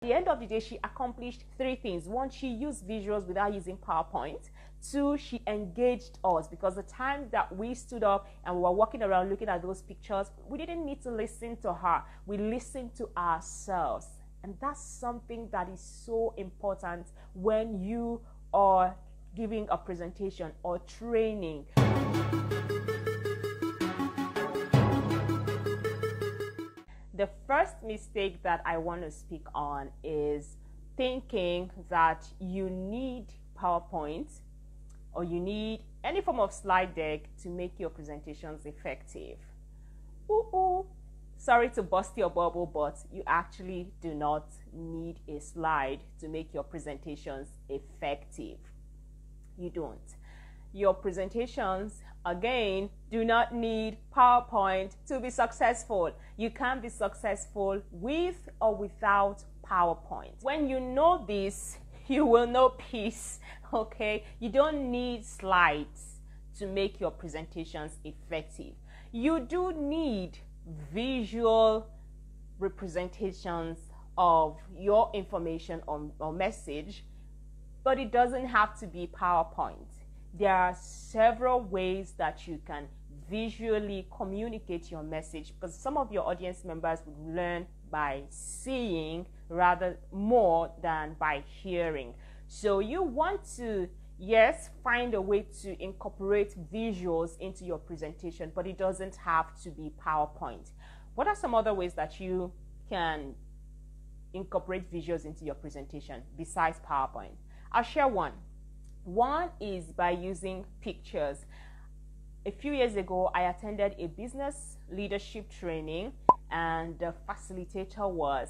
the end of the day, she accomplished 3 things. 1, she used visuals without using PowerPoint. 2, she engaged us, because the time that we stood up and we were walking around looking at those pictures, we didn't need to listen to her. We listened to ourselves. And that's something that is so important when you are giving a presentation or training. The first mistake that I want to speak on is thinking that you need PowerPoint or you need any form of slide deck to make your presentations effective. Sorry to bust your bubble, but you actually do not need a slide to make your presentations effective. You don't. Your presentations, again, do not need PowerPoint to be successful. You can be successful with or without PowerPoint. When you know this, you will know peace, okay? You don't need slides to make your presentations effective. You do need visual representations of your information or message, but it doesn't have to be PowerPoint. There are several ways that you can visually communicate your message, because some of your audience members would learn by seeing rather more than by hearing. So you want to, yes, find a way to incorporate visuals into your presentation, but it doesn't have to be PowerPoint. What are some other ways that you can incorporate visuals into your presentation besides PowerPoint? I'll share one. One is by using pictures. A few years ago, I attended a business leadership training, and the facilitator was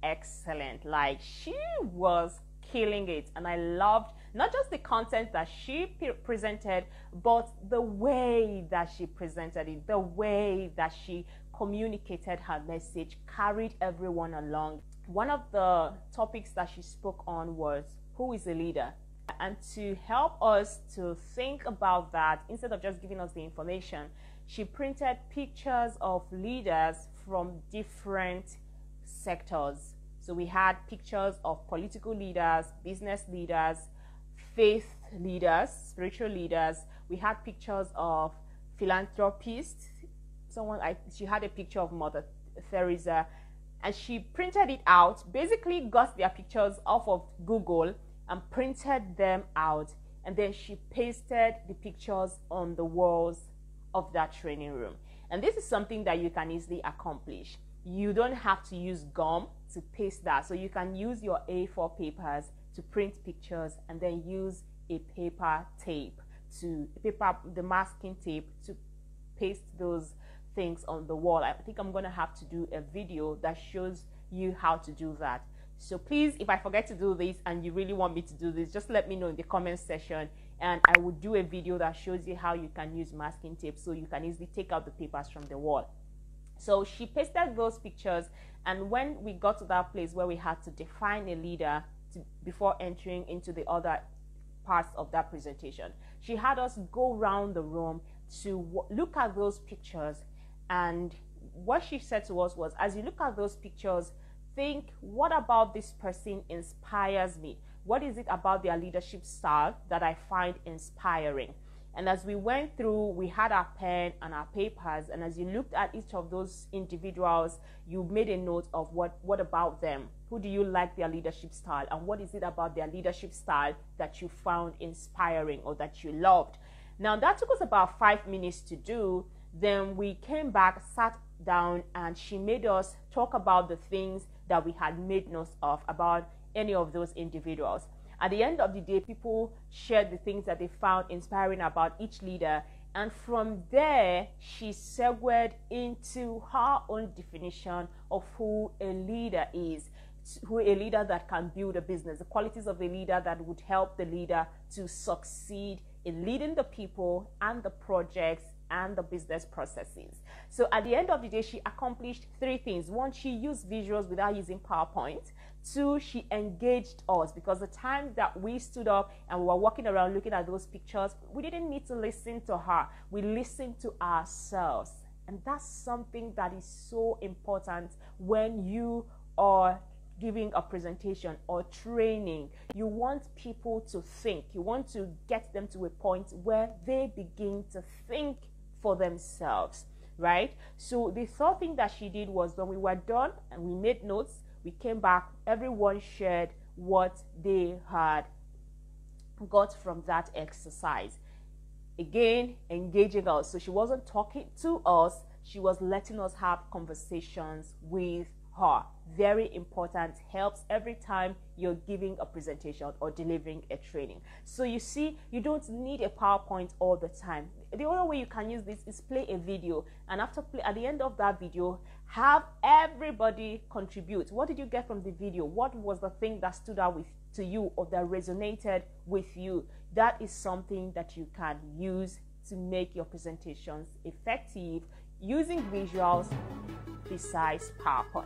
excellent. Like, she was killing it, and I loved not just the content that she presented, but the way that she presented it, the way that she communicated her message, carried everyone along. One of the topics that she spoke on was, who is a leader? And to help us to think about that, instead of just giving us the information, she printed pictures of leaders from different sectors. So we had pictures of political leaders, business leaders, faith leaders, spiritual leaders. We had pictures of philanthropists. She had a picture of Mother Teresa, and she printed it out, basically got their pictures off of Google and printed them out, and then she pasted the pictures on the walls of that training room. And this is something that you can easily accomplish. You don't have to use gum to paste that. So you can use your A4 papers to print pictures, and then use a paper tape, the masking tape, to paste those things on the wall. I think I'm going to have to do a video that shows you how to do that. So please, if I forget to do this and you really want me to do this, just let me know in the comment section, and I will do a video that shows you how you can use masking tape so you can easily take out the papers from the wall. So she pasted those pictures, and when we got to that place where we had to define a leader before entering into the other parts of that presentation, she had us go around the room to look at those pictures. And what she said to us was, as you look at those pictures, think, what about this person inspires me? What is it about their leadership style that I find inspiring? And as we went through, we had our pen and our papers, and as you looked at each of those individuals, you made a note of what about them? Who do you like their leadership style, and what is it about their leadership style that you found inspiring or that you loved? Now, that took us about 5 minutes to do. Then we came back, sat down, and she made us talk about the things that we had made notes of about any of those individuals. At the end of the day, people shared the things that they found inspiring about each leader, and from there she segued into her own definition of who a leader is, who a leader that can build a business, the qualities of a leader that would help the leader to succeed in leading the people and the projects and the business processes. So at the end of the day, she accomplished 3 things. 1, she used visuals without using PowerPoint. 2, she engaged us, because the time that we stood up and we were walking around looking at those pictures, we didn't need to listen to her. We listened to ourselves. And that's something that is so important when you are giving a presentation or training, you want people to think. You want to get them to a point where they begin to think for themselves, right? So the third thing that she did was, when we were done and we made notes, we came back, everyone shared what they had got from that exercise. Again, engaging us. So she wasn't talking to us, she was letting us have conversations with her. Very important, helps every time you're giving a presentation or delivering a training. So you see, you don't need a PowerPoint all the time. The other way you can use this is play a video, and at the end of that video, have everybody contribute. What did you get from the video? What was the thing that stood out to you or that resonated with you? That is something that you can use to make your presentations effective using visuals besides PowerPoint.